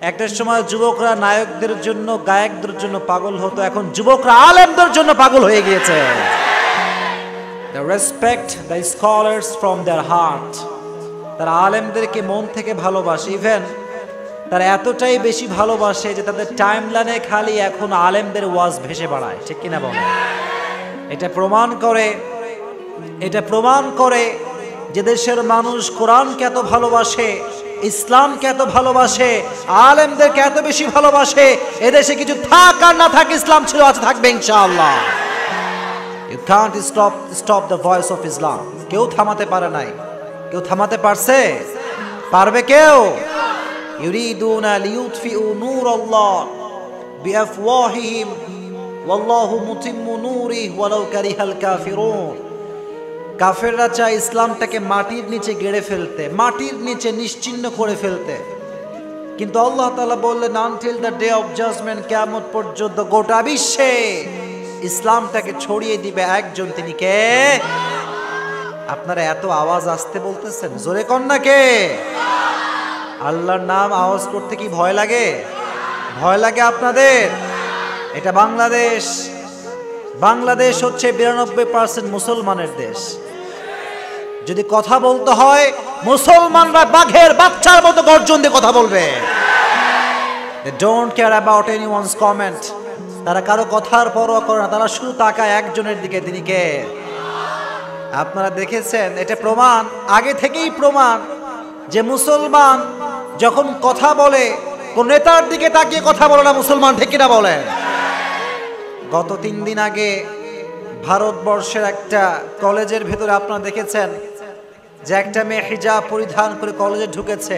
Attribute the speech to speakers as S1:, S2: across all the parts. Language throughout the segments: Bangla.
S1: একটা সময় যুবকরা নায়কদের জন্য গায়কদের জন্য পাগল হতো, এখন যুবকরা আলেমদের জন্য পাগল হয়ে গিয়েছে। They respect the scholars from their heart. তারা আলেমদেরকে মন থেকে ভালোবাসে, ইভেন তারা এতটাই বেশি ভালোবাসে যে তাদের টাইমলাইনে খালি এখন আলেমদের ওয়াজ ভেসে বেড়ায়, ঠিক কিনা বলেন? এটা প্রমাণ করে যে দেশের মানুষ কোরআনকে এত ভালোবাসে, ইসলামকে এত ভালোবাসে, আলেমদেরকে এত বেশি ভালোবাসে, এদেশে কিছু থাক আর না থাক ইসলাম ছিল আছে, থাকবে ইনশাআল্লাহ। You can't stop the voice of Islam. কেউ থামাতে পারে নাই। কেউ থামাতে পারছে? পারবে কেউ? ইউরিদুনা লিইউতফিউ নূরাল্লাহ বিআফওয়াহিহিম ওয়াল্লাহু মুতিম্মু নূরিহি ওয়ালাউ কারিহাল কাফিরুন। কাফেররা চায় ইসলামটাকে মাটির নিচে গেড়ে ফেলতে, মাটির নিচে নিশ্চিহ্ন করে ফেলতে, কিন্তু আল্লাহ তাআলা বললেন until the day of judgement, কিয়ামত পর্যন্ত গোটা বিশ্বে ইসলামটাকে ছড়িয়ে দিবে একজন, তিনি কে? আপনারা এত আওয়াজ আসতে বলতেছেন, জোরে কোন না কে? আল্লাহর নাম আওয়াজ করতে কি ভয় লাগে? ভয় লাগে আপনাদের? এটা বাংলাদেশ হচ্ছে 92% মুসলমানের দেশ। যদি কথা বলতে হয় মুসলমানরা বাঘের বাচ্চার মতো গর্জন দিয়ে কথা বলবে। They don't care about anyone's comment. তারা কারো কথার পরোয়া করে না, তারা শুধু তাকায় একজনের দিকে, তিনি কে? আপনারা দেখেছেন, এটা প্রমাণ, আগে থেকেই প্রমাণ যে মুসলমান যখন কথা বলে কোন নেতার দিকে তাকিয়ে কথা বলে না মুসলমান, ঠিক কিনা বলেন? গত 3 দিন আগে ভারতবর্ষের একটা কলেজের ভেতরে আপনারা দেখেছেন যে একটা মেয়ে হিজাব পরিধান করে কলেজে ঢুকেছে,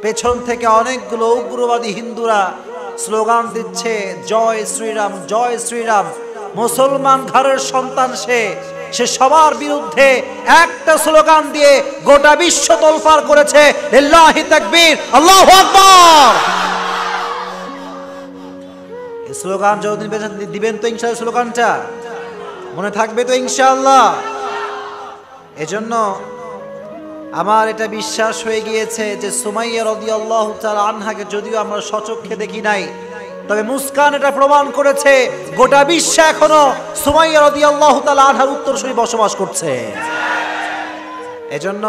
S1: পেছন থেকে অনেকগুলো উগ্রবাদী হিন্দুরা স্লোগান দিচ্ছে জয় শ্রীরাম, জয় শ্রীরাম। মুসলমান ঘরের সন্তান সে সবার বিরুদ্ধে একটা স্লোগান দিয়ে গোটা বিশ্ব তোলপাড় করেছে, লিল্লাহি তাকবীর, আল্লাহু আকবার। এই স্লোগান যতদিন দিবেন তো ইনশাআল্লাহ, স্লোগানটা মনে থাকবে তো ইনশাআল্লাহ। এজন্য আমার এটা বিশ্বাস হয়ে গিয়েছে যে সুমাইয়া রাদিয়াল্লাহু তাআলা আনহাকে যদিও আমরা সচক্ষে দেখি নাই, তবে মুস্কান এটা প্রমাণ করেছে গোটা বিশ্ব এখনো সুমাইয়া রাদিয়াল্লাহু তাআলা আনহার উত্তরসূরি বসবাস করছে। এজন্য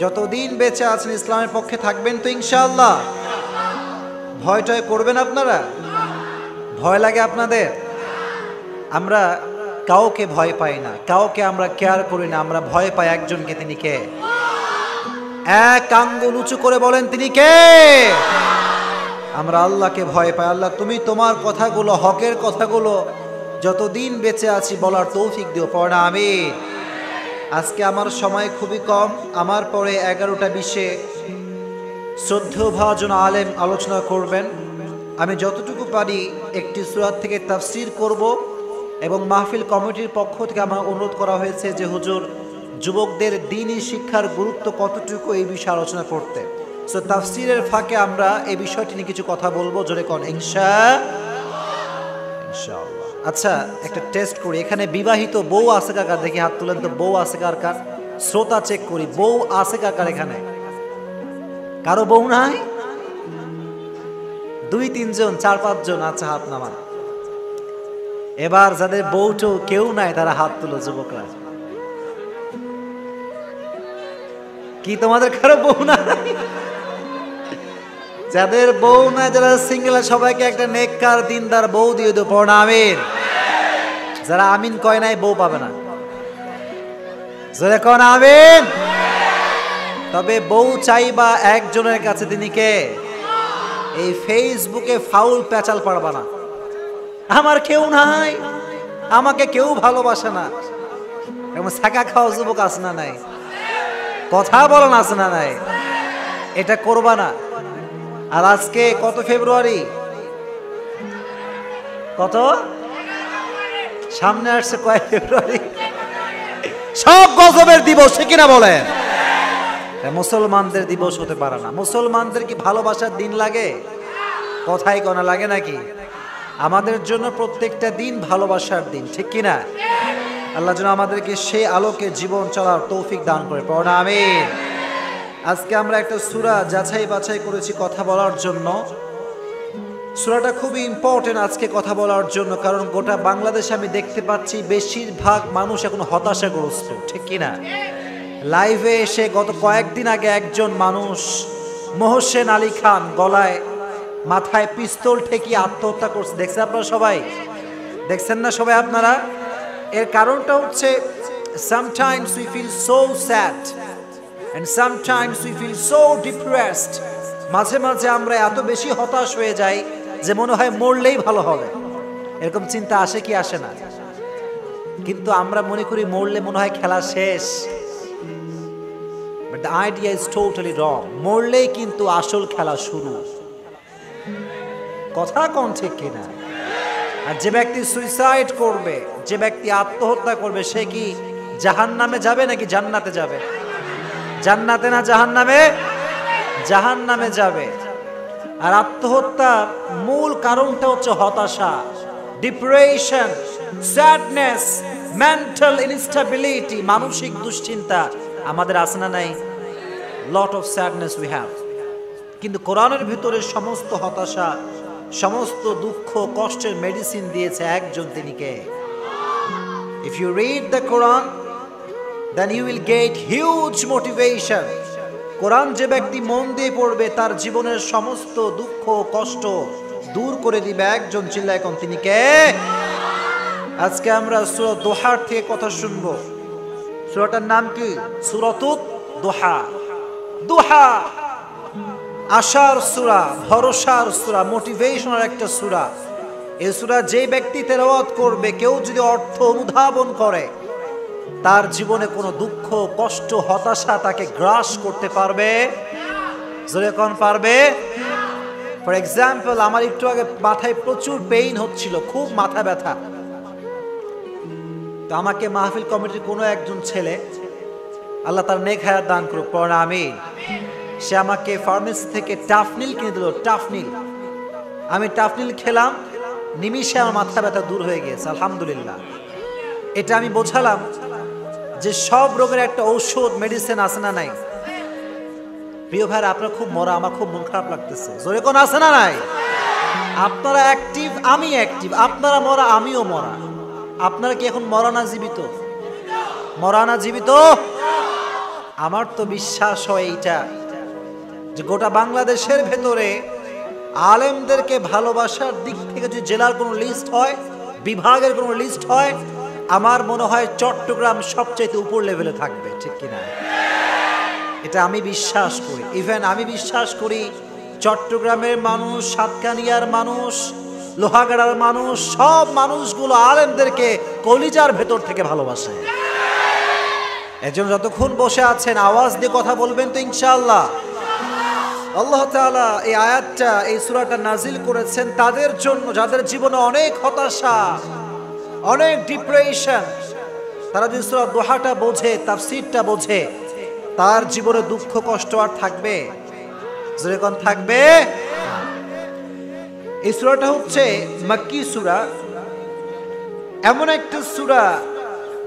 S1: যতদিন বেঁচে আছেন ইসলামের পক্ষে থাকবেন তো ইনশাআল্লাহ। ভয় টয় করবেন আপনারা? ভয় লাগে আপনাদের? আমরা কাউকে ভয় পাই না, কাউকে আমরা কেয়ার করি না, আমরা ভয় পাই একজনকে, তিনি কে? এক আঙ্গুল উঁচু করে বলেন, তিনি কে? আমরা আল্লাহকে ভয় পাই। আল্লাহ তুমি তোমার কথাগুলো, হকের কথাগুলো যতদিন বেঁচে আছি বলার তৌফিক দিও, পড়া আমিন। আজকে আমার সময় খুবই কম, আমার পরে 11টা 20-এ শ্রদ্ধেয় ভাজন আলেম আলোচনা করবেন। আমি যতটুকু পারি একটি সূরা থেকে তাফসীর করব, এবং মাহফিল কমিটির পক্ষ থেকে আমার অনুরোধ করা হয়েছে যে হুজুর যুবকদের দ্বীনি শিক্ষার গুরুত্ব কতটুকু এই বিষয়ে আলোচনা করতে। সো তাফসীরের ফাঁকে আমরা এই বিষয়টি নিয়ে কিছু কথা বলবো, জোরে কোন ইনশাআল্লাহ। আচ্ছা, একটা টেস্ট করি, এখানে বিবাহিত বউ আছে কার? দেখি হাত তুলেন তো, বউ আছে কার? শ্রোতা চেক করি, বউ আছে কার এখানে? কারো বউ নাই? 2-3 জন, 4-5 জন, আচ্ছা হাত নামান। এবার যাদের বউটো কেউ নাই তারা হাত তুলো, যুবকরা। কি তোমাদের কারো বউ নাই? যাদের বউ নাই, যারা সিঙ্গেল, সবাইকে একটা নেককার দিনদার বউ দিয়ে দেবো, পড়া আমিন। যারা আমিন কয় নাই বউ পাবে না, জোরে কোন আমিন। তবে বউ চাইবা একজনের কাছে, তিনি কে? এই ফেসবুকে ফাউল পেঁচাল পারবা না, আমার কেউ নাই, আমাকে কেউ ভালোবাসে না, এরকম ছাকা খাওয়া যুবক আছে না নাই? কথা বলেন আছে না নাই? এটা করবা না। আর আজকে কত ফেব্রুয়ারি? কত? সামনে আসছে কয় ফেব্রুয়ারি? সব গজবের দিবস, কিনা বলেন? মুসলমানদের দিবস হতে পারে না। মুসলমানদের কি ভালোবাসার দিন লাগে? কথাই কোনা লাগে নাকি? আমাদের জন্য প্রত্যেকটা দিন ভালোবাসার দিন, ঠিক কিনা? আল্লাহ যেন আমাদেরকে সেই আলোকে জীবন চলার তৌফিক দান করে, পড়া আমিন। আজকে আমরা একটা সূরা যাচাই বাছাই করেছি কথা বলার জন্য। সূরাটা খুবই ইম্পর্টেন্ট আজকে কথা বলার জন্য, কারণ গোটা বাংলাদেশে আমি দেখতে পাচ্ছি বেশিরভাগ মানুষ এখন হতাশাগ্রস্ত, ঠিক কিনা? লাইভে এসে গত কয়েকদিন আগে একজন মানুষ মোহসেন আলী খান গলায় মাথায় পিস্তল ঠেকিয়ে আত্মহত্যা করছে, দেখছেন আপনারা সবাই? দেখছেন না সবাই আপনারা? এর কারণটা হচ্ছে sometimes we feel so sad and sometimes we feel so depressed. মাঝে মাঝে আমরা এত বেশি হতাশ হয়ে যাই যে মনে হয় মরলেই ভালো হবে, এরকম চিন্তা আসে কি আসে না? কিন্তু আমরা মনে করি মরলে মনে হয় খেলা শেষ, but the idea is totally wrong. মরলেই কিন্তু আসল খেলা শুরু। কথা কোন ঠিক কিনা? আর যে ব্যক্তি সুইসাইড করবে, যে ব্যক্তি আত্মহত্যা করবে, সে কি জাহান্নামে যাবে নাকি জান্নাতে যাবে? জান্নাতে না জাহান্নামে? জাহান্নামে যাবে। আর আত্মহত্যার মূল কারণটা হচ্ছে হতাশা, ডিপ্রেশন, স্যাডনেস, মেন্টাল ইনস্টেবিলিটি, মানসিক দুশ্চিন্তা আমাদের আছে না নাই? Lot of sadness we have. কিন্তু কোরআনের ভিতরে সমস্ত হতাশা, সমস্ত দুঃখ কষ্টের মেডিসিন দিয়েছে একজন, তিনি কে? If you read the Quran, then you will get huge motivation. কোরআন যে ব্যক্তি মন দিয়ে পড়বে তার জীবনের সমস্ত দুঃখ কষ্ট দূর করে দিবে একজন, চিল্লায় কোন, তিনি কে? আজকে আমরা সূরা দোহার থেকে কথা শুনবো। সূরাটার নাম কি? সূরাতুদ দোহা। দোহা আশার সূরা, ভরসার সূরা, মোটিভেশনাল একটা সূরা। এই সূরা যে ব্যক্তি তেলাওয়াত করবে, কেউ যদি অর্থ অনুধাবন করে, তার জীবনে কোনো দুঃখ কষ্ট হতাশা তাকে গ্রাস করতে পারবে? জোরে কোন পারবে? ফর এক্সাম্পল, আমার একটু আগে মাথায় প্রচুর পেইন হচ্ছিল, খুব মাথা ব্যথা। তো আমাকে মাহফিল কমিটির কোনো একজন ছেলে, আল্লাহ তার নেক হায়াত দান করুক, পড়া আমিন, সে আমাকে ফার্মেসি থেকে টাফনিল কিনে দিল। টাফনিল, আমি টাফনিল খেলাম, নিমিষে আমার মাথা ব্যথা দূর হয়ে গিয়েছে, আলহামদুলিল্লাহ। এটা আমি বোঝালাম যে সব রোগের একটা ঔষধ, মেডিসিন আছে না নাই? প্রিয় ভাইরা, আপনারা খুব মরা, আমার খুব মন খারাপ লাগতেছে। জোরে কোন আছে না নাই? আপনারা অ্যাক্টিভ, আমি অ্যাক্টিভ, আপনারা মরা, আমিও মরা। আপনারা কি এখন মরা না জীবিত? মরা না জীবিত? আমার তো বিশ্বাস হয় এইটা, যে গোটা বাংলাদেশের ভেতরে আলেমদেরকে ভালোবাসার দিক থেকে যদি জেলার কোনো লিস্ট হয়, বিভাগের কোনো লিস্ট হয়, আমার মনে হয় চট্টগ্রাম সবচাইতে উপর লেভেলে থাকবে, ঠিক কিনা? এটা আমি বিশ্বাস করি। ইভেন আমি বিশ্বাস করি চট্টগ্রামের মানুষ, সাতকানিয়ার মানুষ, লোহাগাড়ার মানুষ, সব মানুষগুলো আলেমদেরকে কলিজার ভেতর থেকে ভালোবাসে। একজন যতক্ষণ বসে আছেন আওয়াজ দিয়ে কথা বলবেন তো ইনশাআল্লাহ। আল্লাহ তাআলা এই আয়াতটা, এই সূরাটা নাজিল করেছেন তাদের জন্য যাদের জীবনে অনেক হতাশা, অনেক ডিপ্রেশন। তারা যদি সূরা দোহাটা বোঝে, তাফসীরটা বোঝে, তার জীবনে দুঃখ কষ্ট আর থাকবে? জোরে কোন থাকবে? এই সূরাটা হচ্ছে মাক্কি সূরা, এমন একটা সূরা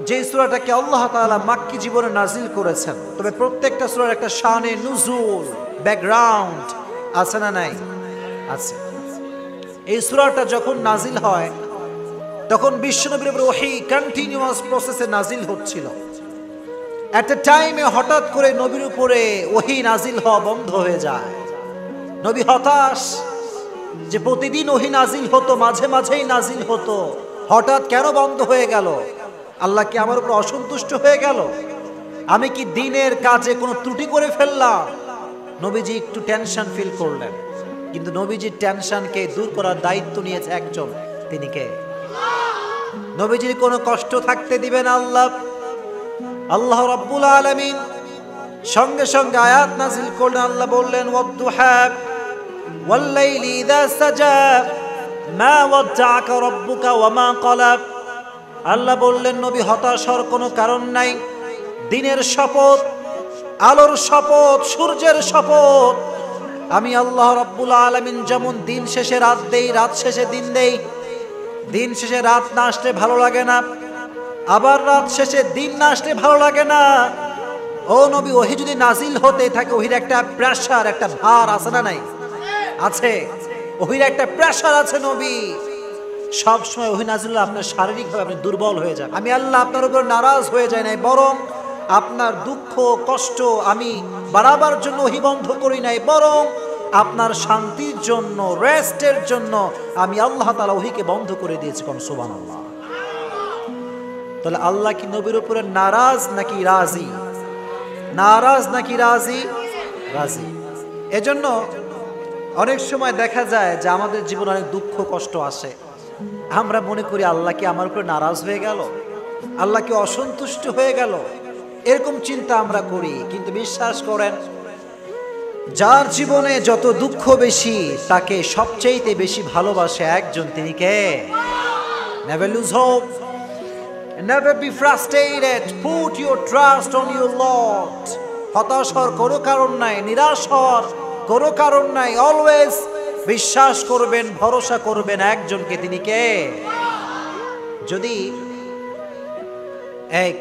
S1: যে সূরাটাকে আল্লাহ তাআলা মাক্কি জীবনে নাজিল করেছেন। তবে প্রত্যেকটা সূরার একটা শানে নুজুল, ব্যাকগ্রাউন্ড আছে না নাই? আছে। এই সূরাটা যখন নাজিল হয় তখন বিশ্বনবীর উপর ওহী কন্টিনিউয়াস প্রসেসে নাজিল হচ্ছিল। এট এ টাইমে হঠাৎ করে নবীর উপরে ওহী নাজিল হওয়া বন্ধ হয়ে যায়। নবী হতাশ যে প্রতিদিন ওহী নাজিল হতো, মাঝে মাঝেই নাজিল হতো, হঠাৎ কেন বন্ধ হয়ে গেল? আল্লাহ কি আমার উপর অসন্তুষ্ট হয়ে গেল? আমি কি দিনের কাজে কোনো ত্রুটি করে ফেললাম? নবীজি একটু টেনশন ফিল করলেন। কিন্তু নবীজির টেনশনকে দূর করার দায়িত্ব নিয়েছে একজন, তিনি কে? নবীজির কোনো কষ্ট থাকতে দিবেন আল্লাহ। আল্লাহ রাব্বুল আলামিন সঙ্গে সঙ্গে আয়াত নাযিল করলেন। আল্লাহ বললেন, ওয়াদ-দুহা ওয়াল-লাইলি ইযা সাজা মা ওয়াদ্দাআকা রাব্বুকা ওয়া মা ক্বালা। আল্লাহ বললেন, নবী হতাশ হওয়ার কোনো কারণ নাই। দিনের শপথ, আলোর শপথ, সূর্যের শপথ, আমি আল্লাহ রাব্বুল আলামিন যেমন দিন শেষে রাত দেই, রাত শেষে দিন দেই। দিন শেষে রাত না আসলে ভালো লাগে না, আবার রাত শেষে দিন না আসলে ভালো লাগে না। ও নবী, ওহী যদি নাজিল হতে থাকে, ওহীর একটা প্রেসার, একটা ভার আছে না নাই? আছে। ওহির একটা প্রেশার আছে নবী। সব সময় ওহি নাজিল হলে আপনার শারীরিকভাবে আপনি দুর্বল হয়ে যান। আমি আল্লাহ আপনার উপর নারাজ হয়ে যাই নাই, বরং আপনার দুঃখ কষ্ট আমি বাড়াবার জন্য ওহি বন্ধ করি নাই, বরং আপনার শান্তির জন্য, রেস্টের জন্য আমি আল্লাহ তাআলা ওহিকে বন্ধ করে দিয়েছি। কোন সুবহানাল্লাহ। তাহলে আল্লাহ কি নবীর উপরে নারাজ নাকি রাজি? নারাজ নাকি রাজি? রাজি। এজন্য অনেক সময় দেখা যায় যে আমাদের জীবনে অনেক দুঃখ কষ্ট আসে, আমরা মনে করি আল্লাহ কি আমার উপরে নারাজ হয়ে গেল, আল্লাহ কি অসন্তুষ্ট হয়ে গেল, এরকম চিন্তা আমরা করি। কিন্তু বিশ্বাস করেন, যার জীবনে যত দুঃখ বেশি তাকে সবচেয়ে বেশি ভালোবাসে একজন, তিনি কে? Never lose hope, never be frustrated, put your trust on your Lord. হতাশ হওয়ার কোনো কারণ নাই, নিরাশ হওয়ার কোনো কারণ নাই। অলওয়েজ বিশ্বাস করবেন, ভরসা করবেন একজনকে, তিনি কে? যদি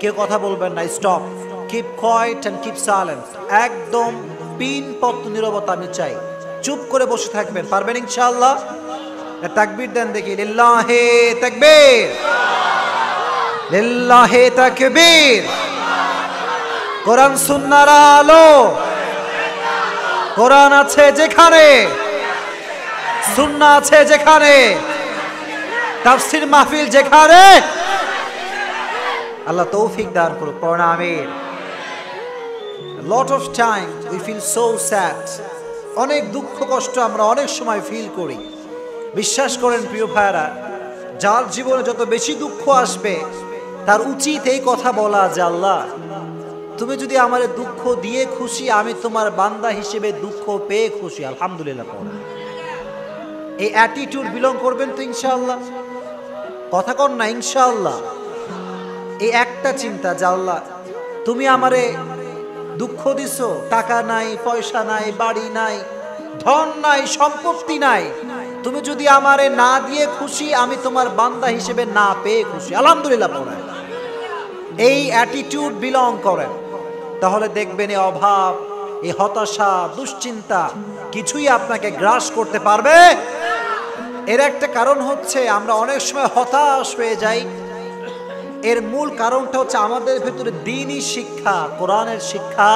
S1: কেউ কথা বলবেন না, stop, keep quiet and keep silent, একদম পিনপত্ত নীরবতা আমি চাই। চুপ করে বসে থাকবেন, পারবেন ইনশাআল্লাহ? তাকবীর দেন দেখি, লিল্লাহে তাকবীর, লিল্লাহে তাকবীর। কোরআন সুন্নাহর আলো, কোরআন আছে যেখানে, সুন্নাহ আছে যেখানে, তাফসীর মাহফিল যেখানে, আল্লাহ তৌফিক দান করুক, পড়ুন আমিন। lot of time we feel so sad, অনেক দুঃখ কষ্ট আমরা অনেক সময় ফিল করি। বিশ্বাস করেন প্রিয় ভাইরা, যার জীবনে যত বেশি দুঃখ আসবে তার উচিত এই কথা বলা যে আল্লাহ তুমি যদি আমার দুঃখ দিয়ে খুশি, আমি তোমার বান্দা হিসেবে দুঃখ পেয়ে খুশি, আলহামদুলিল্লাহ। এই অ্যাটিটিউড বিলং করবেন তো ইনশাআল্লাহ? কথা কন না ইনশাআল্লাহ। এই একটা চিন্তা যে আল্লাহ তুমি আমারে দুঃখ দিছো, টাকা নাই, পয়সা নাই, বাড়ি নাই, ধন নাই, সম্পত্তি নাই, তুমি যদি আমারে না দিয়ে খুশি, আমি তোমার বান্দা হিসেবে না পেয়ে খুশি, আলহামদুলিল্লাহ পড়েন। এই অ্যাটিটিউড বিলং করেন, তাহলে দেখবেন এই অভাব, এই হতাশা, দুশ্চিন্তা কিছুই আপনাকে গ্রাস করতে পারবে। এর একটা কারণ হচ্ছে আমরা অনেক সময় হতাশ হয়ে যাই। এর মূল কারণটা হচ্ছে আমাদের ভেতরে দ্বীনি শিক্ষা, কোরআনের শিক্ষা,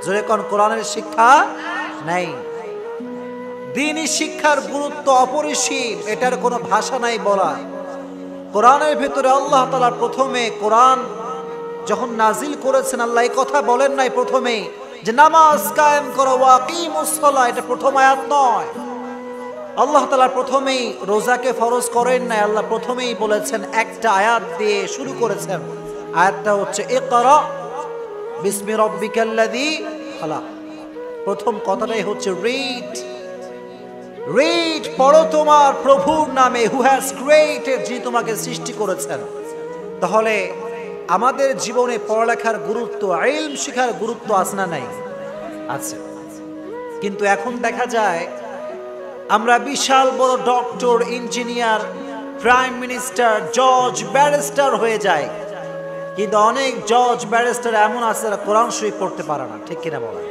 S1: জোরে কোন কোরআনের শিক্ষা নাই। দ্বীনি শিক্ষার গুরুত্ব অপরিসীম, এটার কোনো ভাষা নাই বলা। কোরআনের ভেতরে আল্লাহ তাআলা প্রথমে কোরআন যখন নাজিল করেছেন, আল্লাহ এই কথা বলেন নাই প্রথমে যে নামাজ কায়েম করো, ওয়াকিমুস সালাহ, এটা প্রথম আয়াত নয়। আল্লাহ তাআলা প্রথমেই রোজাকে ফরজ করেন নাই, আল্লাহ প্রথমেই বলেছেন, একটা আয়াত দিয়ে শুরু করেছেন। আয়াতটা হচ্ছে ইকরা বিসমি রাব্বিকাল্লাযী খালাক। প্রথম কথাটাই হচ্ছে রিড, রিড, পড়ো তোমার প্রভুর নামে, হু হ্যাজ ক্রিয়েটেড, যিনি তোমাকে সৃষ্টি করেছেন। তাহলে আমাদের জীবনে পড়ালেখার গুরুত্ব, ইলম শিখার গুরুত্ব আছে না নাই? আছে। কিন্তু এখন দেখা যায় আমরা বিশাল বড় ডক্টর, ইঞ্জিনিয়ার, প্রাইম মিনিস্টার, জজ, ব্যারিস্টার হয়ে যায়, কিন্তু অনেক জজ ব্যারিস্টার এমন আছে যারা কোরআন শরীফ পড়তে পারে না, ঠিক কিনা বলেন?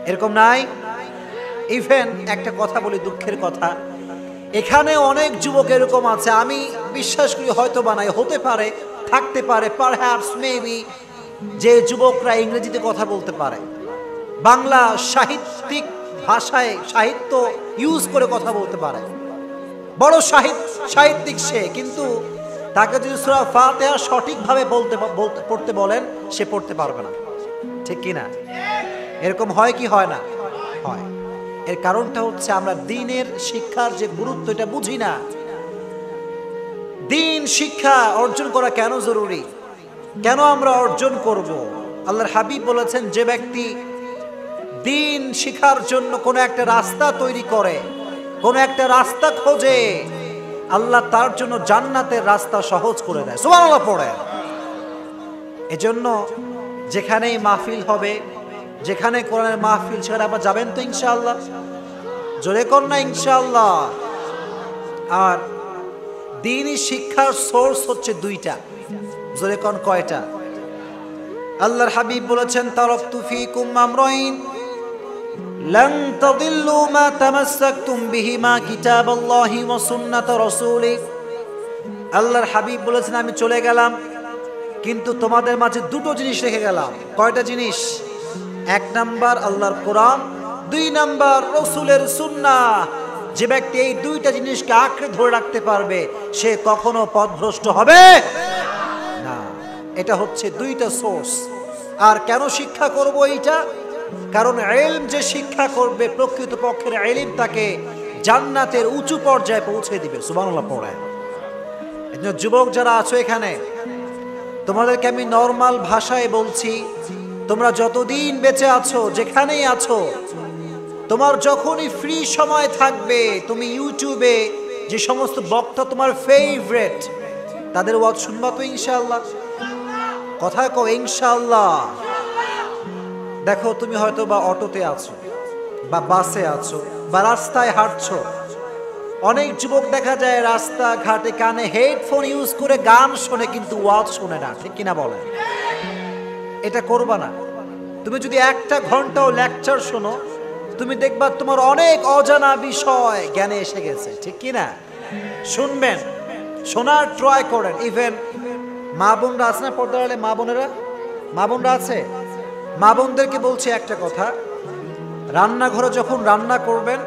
S1: এরকম নাই? ইভেন একটা কথা বলি, দুঃখের কথা, এখানে অনেক যুবক এরকম আছে, আমি বিশ্বাস করি হয়তো বানাই, হতে পারে, থাকতে পারে, পারহ্যাপস মেবি, যে যুবকরা ইংরেজিতে কথা বলতে পারে, বাংলা সাহিত্যিক ভাষায় সাহিত্য ইউজ করে কথা বলতে পারে, বড় সাহিত্যিক সে, কিন্তু তাকে যদি সূরা ফাতিহা সঠিকভাবে পড়তে বলেন, সে পড়তে পারবে না, ঠিক কিনা? এরকম হয় কি হয় না? হয়। এর কারণটা হচ্ছে আমরা দ্বীনের শিক্ষার যে গুরুত্ব এটা বুঝি না। দ্বীন শিক্ষা অর্জন করা কেন জরুরি, কেন আমরা অর্জন করব? আল্লাহর হাবিব বলেছেন, যে ব্যক্তি দ্বীন শিখার জন্য কোনো একটা রাস্তা তৈরি করে, কোনো একটা রাস্তা খোঁজে, আল্লাহ তার জন্য জান্নাতের রাস্তা সহজ করে দেয়। সুবহানাল্লাহ পড়ে। এজন্য যেখানেই মাহফিল হবে, যেখানে কোরআনের মাহফিল, সেখানে আবার যাবেন তো ইনশাআল্লাহ? জোরে কর না ইনশাআল্লাহ। আর দ্বীনি শিক্ষার সোর্স হচ্ছে দুইটা, জোরে কোন কয়টা? আল্লাহর হাবিব বলেছেন, তারাকতু ফীকুম আমরাইন লান তাদিল্লু মা তামাসসাকতুম বিহিমা কিতাবাল্লাহি ওয়া সুন্নাত রাসূলি। আল্লাহর হাবিব বলেছেন আমি চলে গেলাম কিন্তু তোমাদের মাঝে দুটো জিনিস রেখে গেলাম। কয়টা জিনিস? এক নাম্বার আল্লাহর কোরআন, দুই নাম্বার রাসূলের সুন্নাহ। যে ব্যক্তি এই দুইটা জিনিসকে আঁকড়ে ধরে রাখতে পারবে সে কখনো পথভ্রষ্ট হবে না। এটা হচ্ছে দুইটা সোর্স। আর কেন শিক্ষা করব এইটা? কারণ ইলম যে শিক্ষা করবে প্রকৃতপক্ষের ইলম তাকে জান্নাতের উঁচু পর্যায়ে পৌঁছে দিবে। সুবহানাল্লাহ পড়ে। এজন্য যুবক যারা আছো এখানে, তোমাদেরকে আমি নরমাল ভাষায় বলছি, তোমরা যতদিন বেঁচে আছো, যেখানেই আছো, তোমার যখনই ফ্রি সময় থাকবে, তুমি ইউটিউবে যে সমস্ত বক্তা তোমার ফেভারিট তাদের ওয়াজ শুনবা তো ইনশাআল্লাহ। কথা কও ইনশাআল্লাহ। দেখো তুমি হয়তো বা অটোতে আছো বা বাসে আছো বা রাস্তায় হাঁটছো। অনেক যুবক দেখা যায় রাস্তা ঘাটে কানে হেডফোন ইউজ করে গান শোনে কিন্তু ওয়াজ শোনে না। ঠিক কিনা বলেন? এটা করবা না। তুমি যদি একটা ঘন্টাও লেকচার শোনো, তুমি দেখবা তোমার অনেক অজানা বিষয় জ্ঞানে এসে গেছে। ঠিক কিনা? শুনবেন, শোনার ট্রাই করেন। ইভেন মা বোনরা আছে না পর্দার আড়ালে? মা বোনরা আছে? মা বোনদেরকে বলছি একটা কথা, রান্নাঘরে যখন রান্না করবেন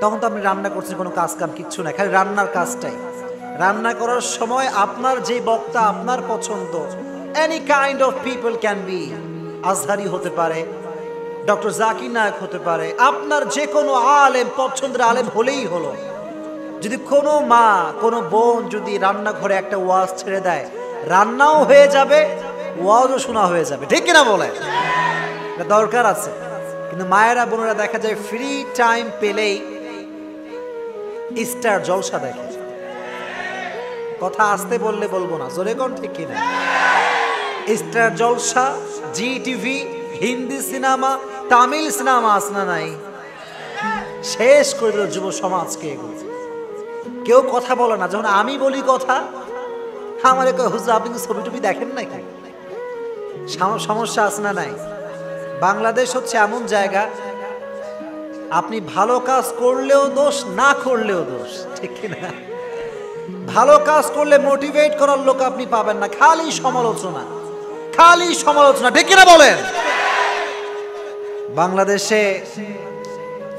S1: তখন তো আপনি রান্না করছেন, কোনো কাজ কাম কিচ্ছু না, খালি রান্নার কাজটাই। রান্না করার সময় আপনার যে বক্তা আপনার পছন্দ, any kind of people can be, Azhari হতে পারে, ডক্টর জাকির নায়ক হতে পারে, আপনার যে কোনো আলেম, পছন্দের আলেম হলেই হলো। যদি কোনো মা কোনো বোন যদি রান্নাঘরে একটা ওয়াজ ছেড়ে দেয়, রান্নাও হয়ে যাবে, ওয়াজও শোনা হয়ে যাবে। ঠিক কিনা বলে? এটা দরকার আছে। কিন্তু মায়েরা বোনেরা দেখা যায় ফ্রি টাইম পেলেই স্টার জলসা দেখে। কথা আসতে বললে বলবো না, জোরে কোন ঠিক কিনা? Star Jalsha, Zee TV, Hindi cinema, Tamil cinema আসনা নাই, শেষ করে দিল যুব সমাজকে। এগুলো কেউ কথা বলে না। যখন আমি বলি কথা, আমার হুজুর আপনি ছবি টবি দেখেন নাকি? সমস্যা আসনা নাই। বাংলাদেশ হচ্ছে এমন জায়গা, আপনি ভালো কাজ করলেও দোষ, না করলেও দোষ। ঠিক কিনা? ভালো কাজ করলে মোটিভেট করার লোক আপনি পাবেন না, খালি সমালোচনা, খালি সমালোচনা। ঠিক কিনা বলেন? বাংলাদেশে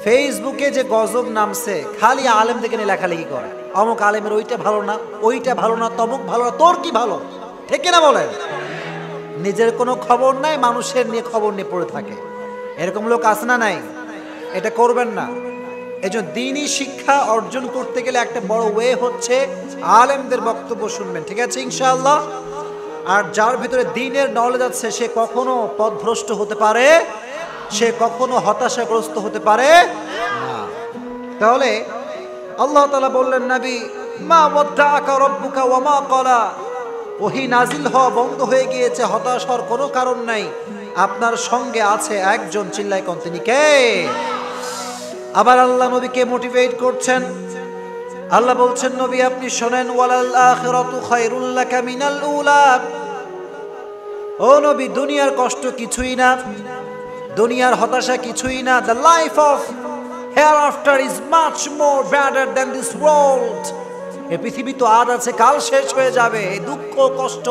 S1: ফেসবুকে যে গজব নামছে, খালি আলেম থেকে নিয়ে লেখালেখি করে, অমুক আলেমের ওইটা ভালো না, ওইটা ভালো না, তমুক ভালো না, তোর কি ভালো? ঠিক কিনা বলেন? নিজের কোনো খবর নাই, মানুষের নিয়ে খবর নিয়ে পড়ে থাকে। এরকম লোক আছে না নাই? এটা করবেন না। এজন্য দ্বীনি শিক্ষা অর্জন করতে গেলে একটা বড় ওয়ে হচ্ছে আলেমদের বক্তব্য শুনবেন। ঠিক আছে ইনশাআল্লাহ? আর যার ভিতরে দ্বীনের নলেজ আছে সে কখনো পথভ্রষ্ট হতে পারে, সে কখনো হতাশাগ্রস্ত হতে পারে না। তাহলে আল্লাহ তাআলা বললেন, নবী মা ওয়াদ্দাআকা রাব্বুকা ওয়া মা ক্বালা, ওহী নাজিল হওয়া বন্ধ হয়ে গিয়েছে, হতাশ হওয়ার কোনো কারণ নাই, আপনার সঙ্গে আছে একজন। চিল্লায় কোন? তিনি কে? আবার আল্লাহ নবীকে মোটিভেট করছেন। আল্লাহ বলছেন, নবী আপনি শোনেন, ওয়ালাল আখিরাতু খায়রুল লাকা মিনাল উলা। ও নবী, দুনিয়ার কষ্ট কিছুই না, দুনিয়ার হতাশা কিছুই না। The life of hereafter is much more better than this world. এই পৃথিবী তো আজ আছে, কাল শেষ হয়ে যাবে। এই দুঃখ কষ্ট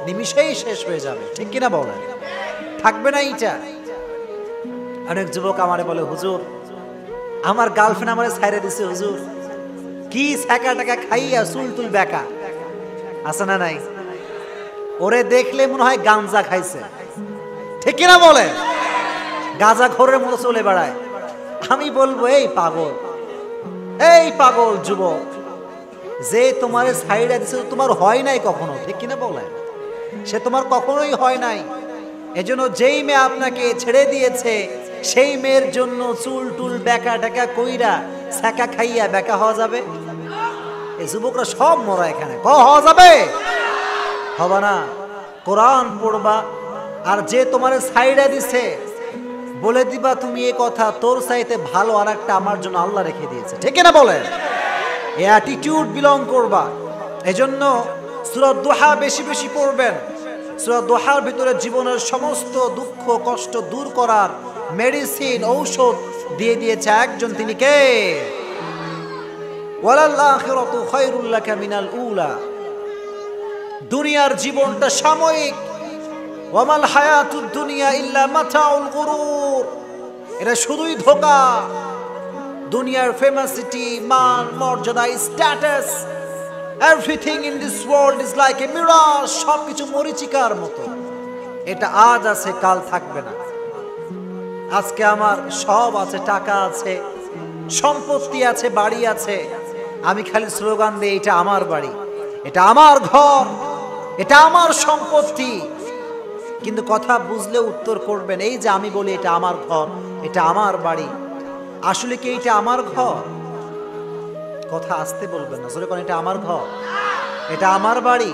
S1: নিমিষেই শেষ হয়ে যাবে। ঠিক কিনা বলেন? থাকবে না এইটা। অনেক যুবক আমারে বলে, হুজুর আমার গার্লফ্রেন্ড আমারে ছাইরে দিছে, হুজুর কি ছাকা টাকা খাইয়া চুল টুল বেকা আছে না নাই? ওরে দেখলে মনে হয় গাঞ্জা খাইছে। ঠিক কিনা বলে? গাঁজা খোরের মতো চলে বেড়ায়। আমি বলবো, এই পাগল, এই পাগল যুবক, যে তোমার ছাইড়া দিছে তোমার হয় নাই কখনো। ঠিক কিনা বলে? সে তোমার কখনোই হয় নাই। এজন্য যেই মেয়ে আপনাকে ছেড়ে দিয়েছে সেই মেয়ের জন্য চুল টুল বেকা টেকা কইরা ছাকা খাইয়া বেকা হওয়া যাবে? এই যুবকরা সব মরা এখানে। হওয়া যাবে? হবে না। কোরআন পড়বা, আর যে তোমার ছাইড়া দিছে বলে দিবা তুমি এই কথা, তোর চাইতে ভালো আর একটা আমার জন্য আল্লাহ রেখে দিয়েছে। ঠিক না বলে? এই অ্যাটিটিউড বিলং করবা। এজন্য সূরা দুহা বেশি বেশি পড়বেন। সূরা দুহার ভিতরে জীবনের সমস্ত দুঃখ কষ্ট দূর করার মেডিসিন, ঔষধ দিয়ে দিয়েছে একজন, তিনি কে? ওয়ালাল আখিরাতু খায়রুল লাকা মিনাল উলা। দুনিয়ার জীবনটা সাময়িক। ওয়ামাল হায়াতুদ দুনিয়া ইল্লা মাতাউল গুরুর। এটা শুধুই ধোঁকা। দুনিয়ার ফেমাসিটি, মান, মর্যাদা, status, everything in this world is like a mirage. সবকিছু মরিচিকার মতো। এটা আজ আছে, কাল থাকবে না। আজকে আমার সব আছে, টাকা আছে, সম্পত্তি আছে, বাড়ি আছে, আমি খালি স্লোগান দিই এটা আমার বাড়ি, এটা আমার ঘর, এটা আমার সম্পত্তি। কিন্তু কথা বুঝলে উত্তর করবেন, এই যে আমি বলি এটা আমার ঘর, এটা আমার বাড়ি, আসলে কি এটা আমার ঘর? কথা আসতে বলবেন না, জোরে কোন এটা আমার ঘর, এটা আমার বাড়ি।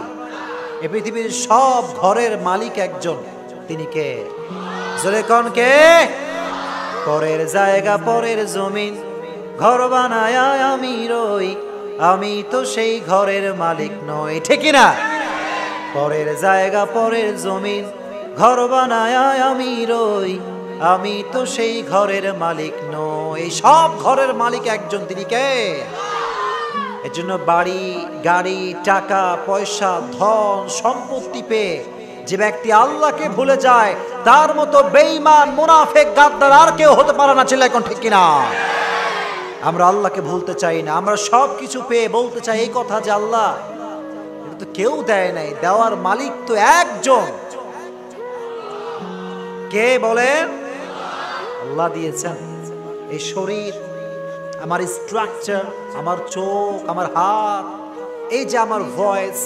S1: এই পৃথিবীর সব ঘরের মালিক একজন, তিনি কে? জোরে কোন কে? পরের জায়গা, পরের জমিন, ঘর বানায় আমি রই, আমি তো সেই ঘরের মালিক নই। ঠিক না? পরের জায়গা, পরের জমিন, ঘর বানায় আমি রই, আমি তো সেই ঘরের মালিক নই। এই সব ঘরের মালিক একজন, তিনি কে? এর জন্য বাড়ি, গাড়ি, টাকা পয়সা, ধন সম্পত্তি পেয়ে যে ব্যক্তি আল্লাহকে ভুলে যায়, তার মতো বেঈমান, মুনাফিক, গাদ্দার আর কেউ হতে পারে না। চিল্লায় কোন ঠিক কিনা? আমরা আল্লাহকে ভুলতে চাই না। আমরা সব কিছু পেয়ে বলতে চাই এই কথা যে আল্লাহ, এটা তো কেউ দেয় নাই, দেওয়ার মালিক তো একজন। কে বলেন? আল্লাহ দিয়েছেন। এই শরীর, আমার স্ট্রাকচার, আমার চোখ, আমার হাত, এই যে আমার ভয়েস,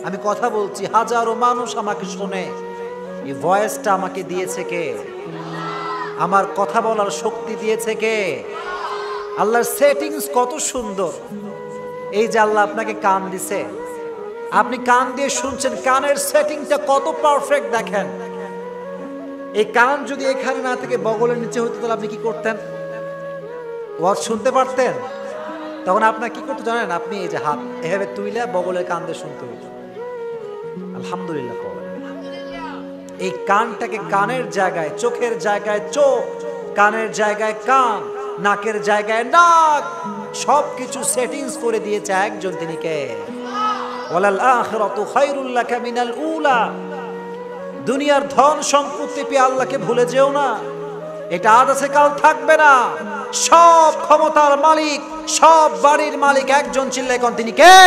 S1: আমি কথা বলছি, হাজারো মানুষ আমাকে শোনে, এই ভয়েসটা আমাকে দিয়েছে কে? আমার কথা বলার শক্তি দিয়েছে কে? আল্লাহর সেটিংস কত সুন্দর। এই যে আল্লাহ আপনাকে কান দিছে, আপনি কান দিয়ে শুনছেন, কানের সেটিংটা কত পারফেক্ট দেখেন। এই কান যদি এখানে না থেকে বগলের নিচে হতো, তাহলে আপনি কি করতেন? ওয়াজ শুনতে পারতেন? তখন আপনার কি করতে জানেন? আপনি এই যে হাত এভাবে তুইলে বগলের কান দিয়ে শুনতে হইত। আলহামদুলিল্লাহ পড়েন। এই কানটাকে কানের জায়গায়, চোখের জায়গায় চোখ, কানের জায়গায় কান, নাকের জায়গায় নাক, সবকিছু সেটিংস করে দিয়েছে একজন, তিনি কে? ওয়ালাল আখিরাতু খায়রুল লাকা মিনাল উলা। দুনিয়ার ধন সম্পত্তি পেয়ে আল্লাহকে ভুলে যেও না, এটা আজ আছে, কাল থাকবে না। সব ক্ষমতার মালিক, সব বাড়ির মালিক একজন, চিল্লায় কোন তিনি কে?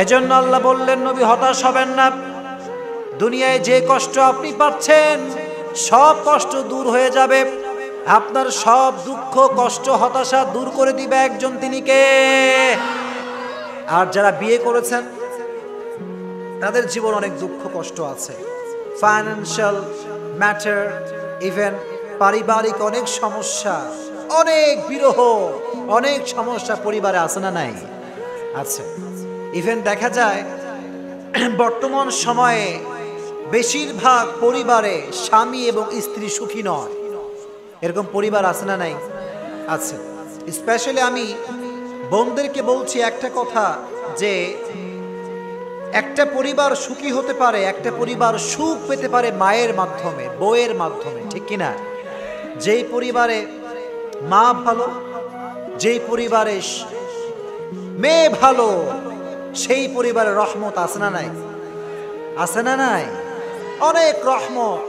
S1: এজন্য আল্লাহ বললেন, নবী হতাশ হবেন না। দুনিয়ায় যে কষ্ট আপনি পাচ্ছেন, সব কষ্ট দূর হয়ে যাবে। আপনার সব দুঃখ, কষ্ট, হতাশা দূর করে দিবে একজন, তিনি কে? আর যারা বিয়ে করেছেন, তাদের জীবন অনেক দুঃখ কষ্ট আছে, ফাইন্যান্সিয়াল ম্যাটার, ইভেন পারিবারিক অনেক সমস্যা, অনেক বিরহ, অনেক সমস্যা পরিবারে আছে না নাই? আছে। ইভেন দেখা যায় বর্তমান সময়ে বেশিরভাগ পরিবারে স্বামী এবং স্ত্রী সুখী নয়। এরকম পরিবার আছে না নাই? আছে। স্পেশালি আমি বোনদেরকে বলছি একটা কথা, যে একটা পরিবার সুখী হতে পারে, একটা পরিবার সুখ পেতে পারে মায়ের মাধ্যমে, বউয়ের মাধ্যমে। ঠিক কিনা? যেই পরিবারে মা ভালো, যেই পরিবারে মেয়ে ভালো, সেই পরিবারে রহমত আছে না নাই? আছে না নাই? অনেক রহমত।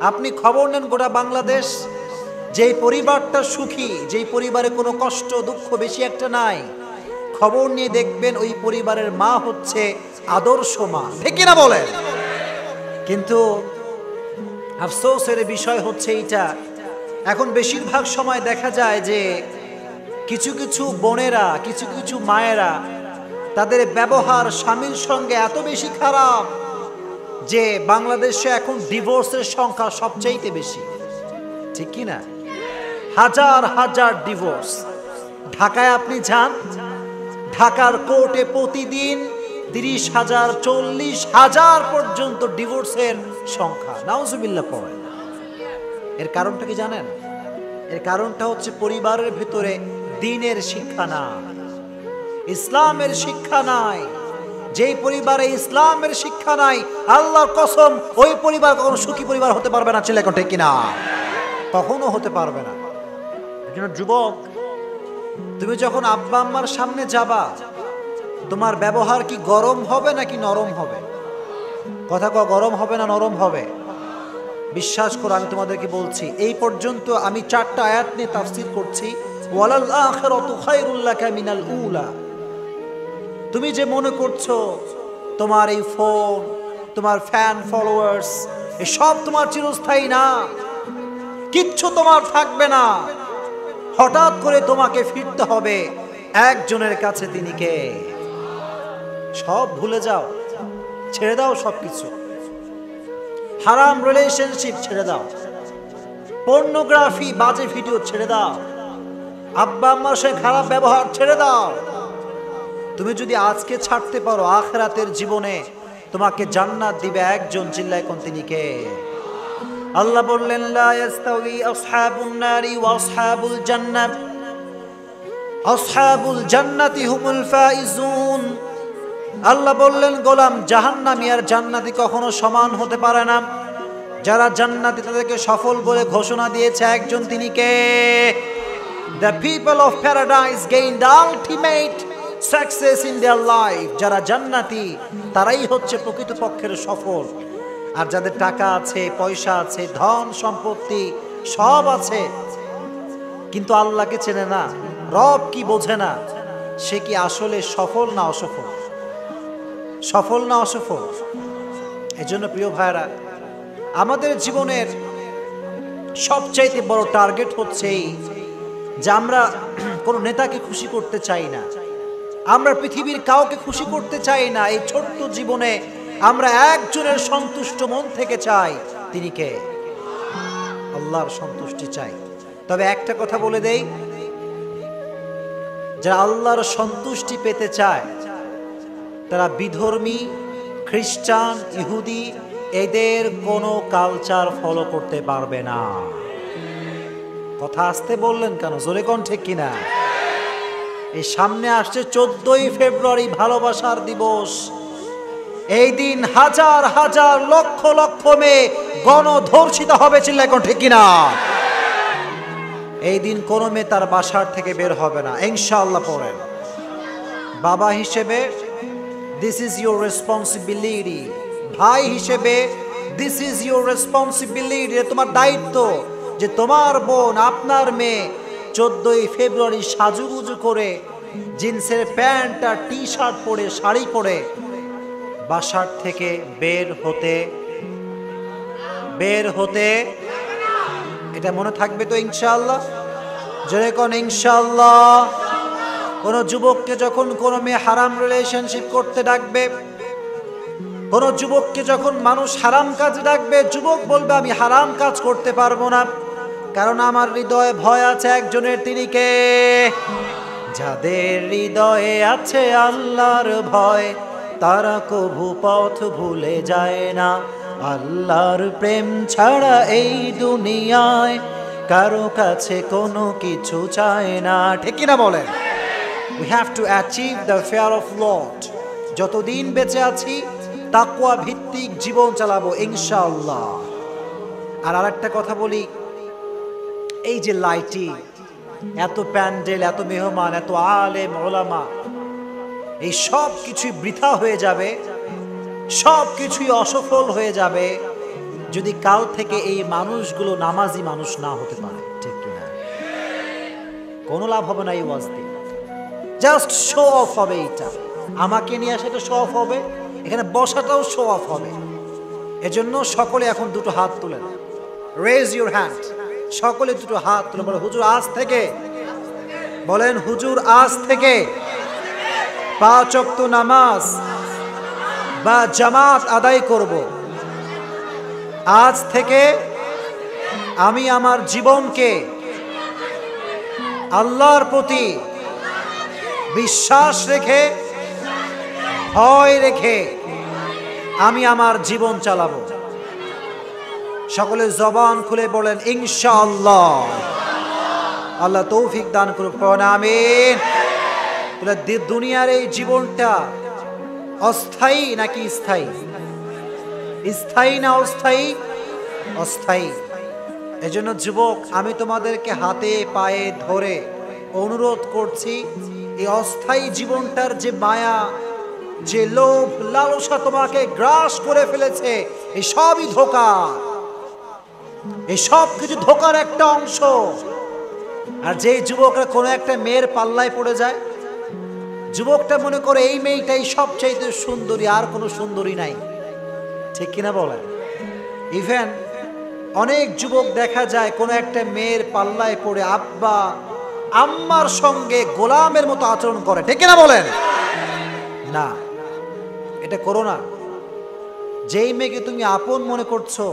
S1: আপনি খবর নেন গোটা বাংলাদেশ, যেই পরিবারটা সুখী, যেই পরিবারে কোনো কষ্ট দুঃখ বেশি একটা নাই, খবর নিয়ে দেখবেন ওই পরিবারের মা হচ্ছে আদর্শ মা। ঠিক কিনা বলেন? কিন্তু আফসোসের বিষয় হচ্ছে এইটা, এখন বেশিরভাগ সময় দেখা যায় যে কিছু কিছু বোনেরা, কিছু কিছু মায়েরা, তাদের ব্যবহার স্বামীর সঙ্গে এত বেশি খারাপ যে বাংলাদেশে এখন ডিভোর্সের সংখ্যা সবচাইতে বেশি। ঠিক কিনা? হাজার হাজার ডিভোর্স। ঢাকায় আপনি যান, ঢাকার কোর্টে প্রতিদিন 30,000, 40,000 পর্যন্ত ডিভোর্সের সংখ্যা। নাউজুবিল্লাহ পড়ে। এর কারণটা কি জানেন? এর কারণটা হচ্ছে পরিবারের ভিতরে দ্বীনের শিক্ষা নাই, ইসলামের শিক্ষা নাই। যেই পরিবারে ইসলামের শিক্ষা নাই, আল্লাহর কসম ওই পরিবার কখনো সুখী পরিবার হতে পারবে না। ছেলে ঠিক কিনা? কখনো হতে পারবে না। একজন যুবক, তুমি যখন আব্বা আম্মার সামনে যাবা, তোমার ব্যবহার কি গরম হবে নাকি নরম হবে? কথা কও, গরম হবে না নরম হবে? বিশ্বাস করো, আমি তোমাদেরকে বলছি, এই পর্যন্ত আমি 4টা আয়াত নিয়ে তাফসীর করছি। ওয়ালাল আখিরাতু খায়রুল লাকা মিনাল উলা। তুমি যে মনে করছো তোমার এই ফোন, তোমার ফ্যান ফলোয়ার্স, এসব তোমার চিরস্থায়ী না, কিচ্ছু তোমার থাকবে না। হঠাৎ করে তোমাকে ফিরতে হবে একজনের কাছে। তিনি কে? সব ভুলে যাও, ছেড়ে দাও সবকিছু। হারাম রিলেশনশিপ ছেড়ে দাও, পর্নোগ্রাফি, বাজে ভিডিও ছেড়ে দাও, আব্বা আম্মার সাথে খারাপ ব্যবহার ছেড়ে দাও। তুমি যদি আজকে ছাড়তে পারো, আখিরাতের জীবনে তোমাকে জান্নাত দিবে একজন। চিল্লায় কোন? তিনি কে? আল্লাহ বললেন, লা ইয়াস্তাউই আসহাবুন নারি ওয়া আসহাবুল জান্নাহ, আসহাবুল জান্নাতি হুমুল ফাইজুন। আল্লাহ বললেন, গোলাম, জাহান্নামী আর জান্নাতি কখনো সমান হতে পারে না। যারা জান্নাতি তাদেরকে সফল বলে ঘোষণা দিয়েছে একজন। তিনি কে? The people of paradise gain the ultimate success in their life. যারা জান্নাতি তারাই হচ্ছে প্রকৃতপক্ষের সফল। আর যাদের টাকা আছে, পয়সা আছে, ধন সম্পত্তি সব আছে, কিন্তু আল্লাহকে চেনে না, রব কি বোঝে না, সে কি আসলে সফল না অসফল? সফল না অসফল? এজন্য প্রিয় ভাইরা, আমাদের জীবনের সবচাইতে বড় টার্গেট হচ্ছে এই যে আমরা কোনো নেতাকে খুশি করতে চাই না, আমরা পৃথিবীর কাউকে খুশি করতে চাই না। এই ছোট্ট জীবনে আমরা একজনের সন্তুষ্ট মন থেকে চাই। তিনি কে? আল্লাহর সন্তুষ্টি চাই। তবে একটা কথা বলে দেই, যারা আল্লাহর সন্তুষ্টি পেতে চায় তারা বিধর্মী, খ্রিস্টান, ইহুদি এদের কোনো কালচার ফলো করতে পারবে না। কথা আসতে বললেন কেন? জোরে কোন? ঠিক কিনা? এই সামনে আসছে 14ই ফেব্রুয়ারি, ভালোবাসার দিবস। এই দিন হাজার হাজার লক্ষ লক্ষ মেয়ে গণধর্ষিত হবে। চিল্লায় কোন? ঠিক কিনা? এই দিন কোনো মেয়ে তার বাসার থেকে বের হবে না, ইনশাআল্লাহ। পড়েন, বাবা হিসেবে দিস ইজ ইউর রেসপন্সিবিলিটি, ভাই হিসেবে দিস ইজ ইউর রেসপন্সিবিলিটি, তোমার দায়িত্ব যে তোমার বোন, আপনার মেয়ে 14ই ফেব্রুয়ারি সাজুগুজু করে জিন্সের প্যান্ট আর টি শার্ট পরে, শাড়ি পরে বাসার থেকে বের হতে এটা মনে থাকবে তো ইনশাআল্লাহ? জোরে কোন ইনশাআল্লাহ? কোন যুবককে যখন কোনো মেয়ে হারাম রিলেশনশিপ করতে ডাকবে, কোন যুবককে যখন মানুষ হারাম কাজ ডাকবে, যুবক বলবে আমি হারাম কাজ করতে পারবো না, কারণ আমার হৃদয়ে ভয় আছে একজনের। তিনি কে? যাদের হৃদয়ে আছে আল্লাহর ভয়, তারা কভু পথ ভুলে যায় না। আল্লাহর প্রেম ছাড়া এই দুনিয়ায় কারো কাছে কোনো কিছু চায় না। ঠিক কিনা বলেন? We have to achieve the fear of Lord. যতদিন বেঁচে আছি তাকওয়া ভিত্তিক জীবন চালাবো ইনশাআল্লাহ। আর আরেকটা কথা বলি, এই যে লাইটিং, এত প্যান্ডেল, এত মেহমান, এত আলেম ওলামা, এই সব কিছুই বৃথা হয়ে যাবে, সব কিছুই অসফল হয়ে যাবে যদি কাল থেকে এই মানুষগুলো নামাজি মানুষ না হতে পারে। ঠিক কিনা? কোনো লাভ হবে না এই ওয়াজ দিয়ে, জাস্ট শো অফ হবে। এটা আমাকে নিয়ে আসে, এটা শো অফ হবে, এখানে বসাটাও শো অফ হবে। এজন্য সকলে এখন দুটো হাত তুলেন, রেজ ইউর হ্যান্ড, সকলে দুটো হাত তুলে বলে, হুজুর আজ থেকে, বলেন হুজুর আজ থেকে 5 ওয়াক্ত নামাজ বা জামাত আদায় করব। আজ থেকে আমি আমার জীবনকে আল্লাহর প্রতি বিশ্বাস রেখে, ভয় রেখে আমি আমার জীবন চালাবো। সকলে জবান খুলে বলেন ইনশাআল্লাহ। আল্লাহ তৌফিক দান করুক, আমিন। দুনিয়ার এই জীবনটা অস্থায়ী নাকি স্থায়ী? স্থায়ী না অস্থায়ী? অস্থায়ী। এজন্য যুবক, আমি তোমাদেরকে হাতে পায়ে ধরে অনুরোধ করছি, এই অস্থায়ী জীবনটার যে মায়া, যে লোভ লালসা তোমাকে গ্রাস করে ফেলেছে, এই সবই ধোঁকা, এই সব কিছু ধোঁকার একটা অংশ। আর যেই যুবকরা কোনো একটা মেয়ের পাল্লায় পড়ে যায়, যুবকটা মনে করে এই মেয়েটাই সবচাইতে সুন্দরী, আর কোনো সুন্দরী নাই, ঠিক কিনা বলেন? ইভেন অনেক যুবক দেখা যায় কোনো একটা মেয়ের পাল্লায় পড়ে আব্বা আম্মার সঙ্গে গোলামের মতো আচরণ করে, ঠিক কিনা বলেন? না, এটা করো না। যেই মেয়েকে তুমি আপন মনে করছো,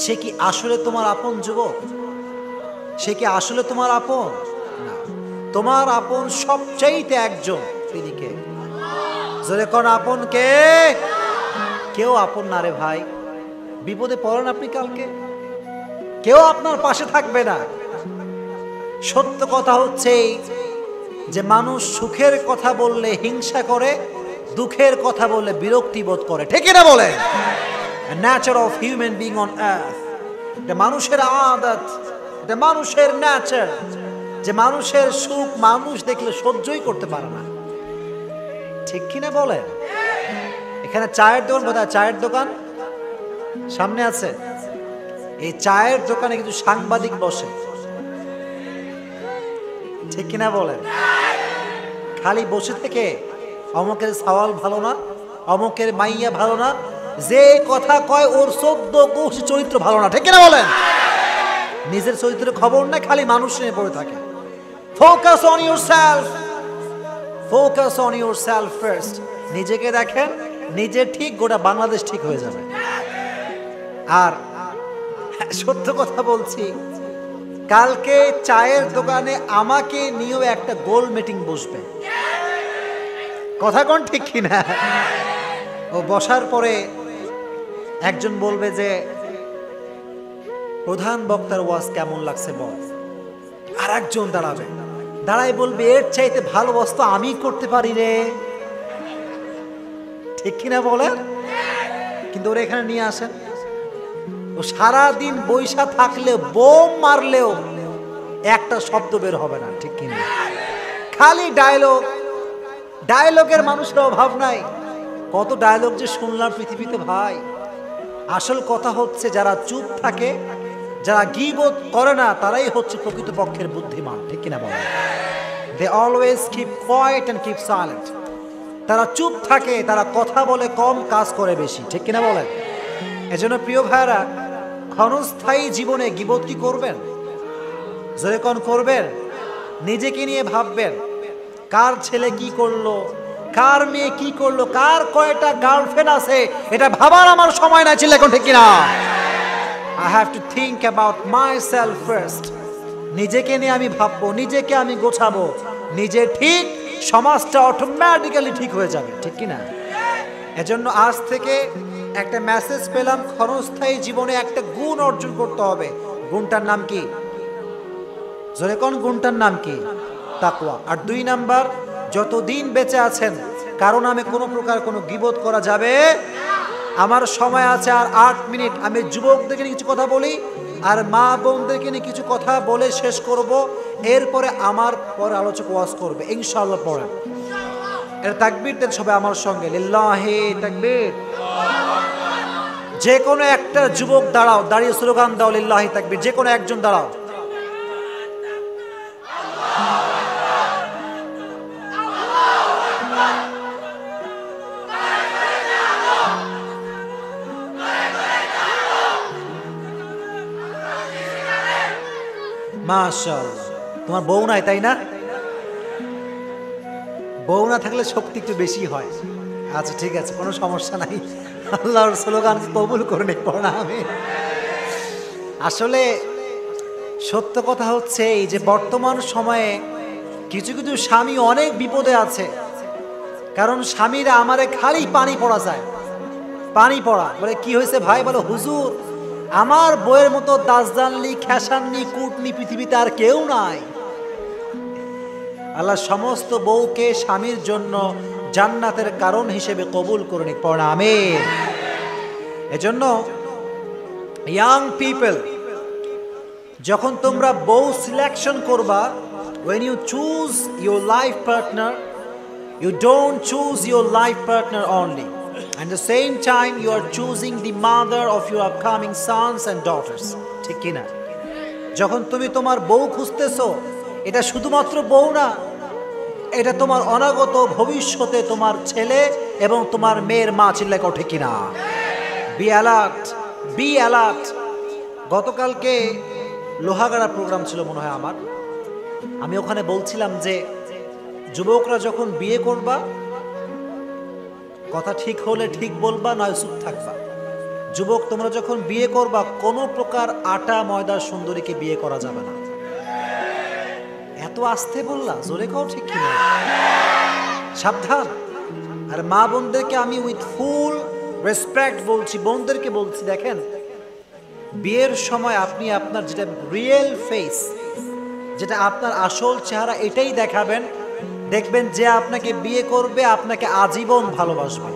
S1: সে কি আসলে তোমার আপন? যুবক, সে কি আসলে তোমার আপন? না, তোমার আপন সবচাইতে একজন, তিনি কে? জোরে কোন আপন কে? কেউ আপন না রে ভাই। বিপদে পড়েন আপনি, কালকে কেউ আপনার পাশে থাকবে না। সত্য কথা হচ্ছে যে মানুষ সুখের কথা বললে হিংসা করে, দুঃখের কথা বললে বিরক্তি বোধ করে, ঠিক না বলেন? Nature of human being on earth, এটা মানুষের আদত, এটা মানুষের নেচার, যে মানুষের সুখ মানুষ দেখলে সহ্যই করতে পারে না, ঠিক কিনা বলেন? এখানে চায়ের দোকান, কোথায় চায়ের দোকান? সামনে আছে। এই চায়ের দোকানে কিছু সাংবাদিক বসে, ঠিক কিনা বলেন? খালি বসে থেকে অমুকের সওয়াল ভালো না, অমুকের মাইয়া ভালো না, যে কথা কয় ওর 14 গোষ্ঠী চরিত্র ভালো না, ঠিক কিনা বলেন? নিজের চরিত্রের খবর নাই, খালি মানুষ নিয়ে পড়ে থাকে। Focus on yourself, focus on yourself first. নিজেকে দেখেন, নিজে ঠিক, গোটা বাংলাদেশ ঠিক হয়ে যাবে। আর সত্য কথা বলছি, কালকে চায়ের দোকানে আমাকে নিয়েও একটা গোল মিটিং বসবে, কথা কোন ঠিক কিনা? ও বসার পরে একজন বলবে যে প্রধান বক্তার ওয়াজ কেমন লাগছে বল। আর একজন দাঁড়াবে, দাঁড়াই বলবে এর চাইতে ভালো ওয়াজ তো আমি করতে পারি রে, ঠিক কিনা বলেন? কিন্তু ওরা এখানে নিয়ে আসেন, ও সারাদিন বৈশা থাকলে বোম মারলেও একটা শব্দ বের হবে না, ঠিক কিনা? খালি ডায়লগ, ডায়লগের মানুষের অভাব নাই। কত ডায়লগ যে শুনলাম পৃথিবীতে ভাই। আসল কথা হচ্ছে যারা চুপ থাকে, যারা গীবত করে না, তারাই হচ্ছে প্রকৃতপক্ষের বুদ্ধিমান, ঠিক কিনা বলেন? They always keep quiet and keep silent. তারা চুপ থাকে, তারা কথা বলে কম, কাজ করে বেশি, ঠিক কিনা বলেন? এজন্য প্রিয় ভাইরা, ক্ষণস্থায়ী জীবনে গীবত কি করবেন? জোরে কোন করবেন? নিজেকে নিয়ে ভাববেন, কার ছেলে কি করলো, কার মেয়ে কি করলো, কার কয়টা গার্লফ্রেন্ড আছে, এটা ভাবার আমার সময় নাই, ছিল এখন, ঠিক কিনা? I have to think about myself first. নিজেকে নিয়ে আমি ভাববো, নিজেকে আমি গোছাবো, নিজে ঠিক, সমাজটা অটোমেটিক্যালি ঠিক হয়ে যাবে, ঠিক কিনা? এজন্য আজ থেকে একটা মেসেজ পেলাম, ক্ষণস্থায়ী জীবনে একটা গুণ অর্জন করতে হবে। গুণটার নাম কি? জোরে কোন গুণটার নাম কি? তাকওয়া। আর 2 নাম্বার, যতদিন বেঁচে আছেন কারণ আমি কোনো প্রকার কোনো গীবত করা যাবে। আমার সময় আছে আর 8 মিনিট, আমি যুবকদেরকে নিয়ে কিছু কথা বলি আর মা বোনদেরকে নিয়ে কিছু কথা বলে শেষ করব। এরপরে আমার পরে আলোচক ওয়াজ করবে ইনশাআল্লাহ। পড়েন এর তাকবীর দেন সবাই আমার সঙ্গে, লিল্লাহি তাকবীর। যে কোনো একটা যুবক দাঁড়াও, দাঁড়িয়ে স্লোগান দাও লিল্লাহি তাকবীর। যে কোনো একজন দাঁড়াও। মাশাআল্লাহ। তোমার বউ নাই তাই না? বউ না থাকলে শক্তি একটু বেশি হয়। আচ্ছা ঠিক আছে, কোনো সমস্যা নাই। আল্লাহর স্লোগান কবুল করে নেই পড়া আমি। আসলে সত্য কথা হচ্ছে এই যে বর্তমান সময়ে কিছু কিছু স্বামী অনেক বিপদে আছে। কারণ স্বামীরা আমারে খালি পানি পড়া যায়, পানি পড়া। বলে কি হয়েছে ভাই? বলে হুজুর আমার বইয়ের মতো দাসদানলি, খেসাননি, কুটনি পৃথিবীতে আর কেউ নাই। আল্লাহ সমস্ত বউকে স্বামীর জন্য জান্নাতের কারণ হিসেবে কবুল করে নিক, পড়া আমিন। এজন্য ইয়াং পিপল, যখন তোমরা বউ সিলেকশন করবা, when you choose your life partner, you don't choose your life partner only. At the same time, you are choosing the mother of your upcoming sons and daughters. ঠিক কিনা? যখন তুমি তোমার বউ খুঁজতেছো, এটা শুধুমাত্র বউ না, এটা তোমার অনাগত ভবিষ্যতে তোমার ছেলে এবং তোমার মেয়ের মা। চিল্লা কও ঠিক কিনা? Be alert, be alert. গতকালকে লোহাগাড়া প্রোগ্রাম ছিল মনে হয় আমার, আমি ওখানে বলছিলাম যে যুবকরা যখন বিয়ে করবা, কথা ঠিক হলে ঠিক বলবা, নয় চুপ থাকবা। যুবক, তোমরা যখন বিয়ে করবা, কোনো প্রকার আটা ময়দার সুন্দরীকে বিয়ে করা যাবে না। এত আস্তে বললা, জোরে কও ঠিক কিনা? সাবধান। আর মা বোনদেরকে আমি উইথ ফুল রেসপেক্ট বলছি, বোনদেরকে বলছি, দেখেন বিয়ের সময় আপনি আপনার যেটা রিয়েল ফেস, যেটা আপনার আসল চেহারা, এটাই দেখাবেন। দেখবেন যে আপনাকে বিয়ে করবে আপনাকে আজীবন ভালোবাসবে।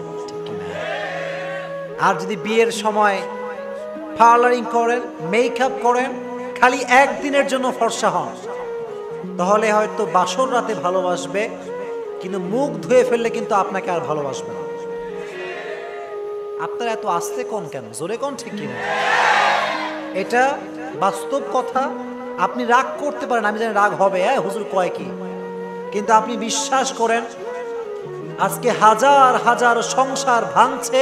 S1: আর যদি বিয়ের সময় পার্লারিং করেন, মেকআপ করেন, খালি একদিনের জন্য ফর্সা হন, তাহলে হয়তো বাসর রাতে ভালোবাসবে, কিন্তু মুখ ধুয়ে ফেললে কিন্তু আপনাকে আর ভালোবাসবে না। আপনারা এত আস্তে কোন কেন? জোরে কোন ঠিক কিনা? এটা বাস্তব কথা। আপনি রাগ করতে পারেন, আমি জানি রাগ হবে, হুজুর কয় কি, কিন্তু আপনি বিশ্বাস করেন আজকে হাজার হাজার সংসার ভাঙছে,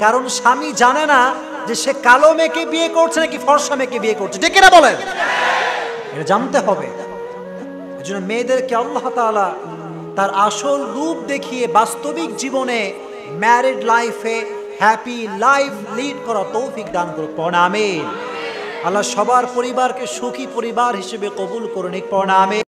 S1: কারণ স্বামী জানে না যে সে কালো মেয়েকে বিয়ে করছে নাকি ফর্সা মেয়েকে বিয়ে করছে। ঠিক কিনা বলেন? এটা জানতে হবে। এই জন্য মেয়েদেরকে আল্লাহ তাআলা তার আসল রূপ দেখিয়ে বাস্তবিক জীবনে ম্যারিড লাইফে হ্যাপি লাইফ লিড করার তৌফিক দান করুন। পড়ুন আমিন। আল্লাহ সবার পরিবারকে সুখী পরিবার হিসেবে কবুল করুন। পড়ুন আমিন।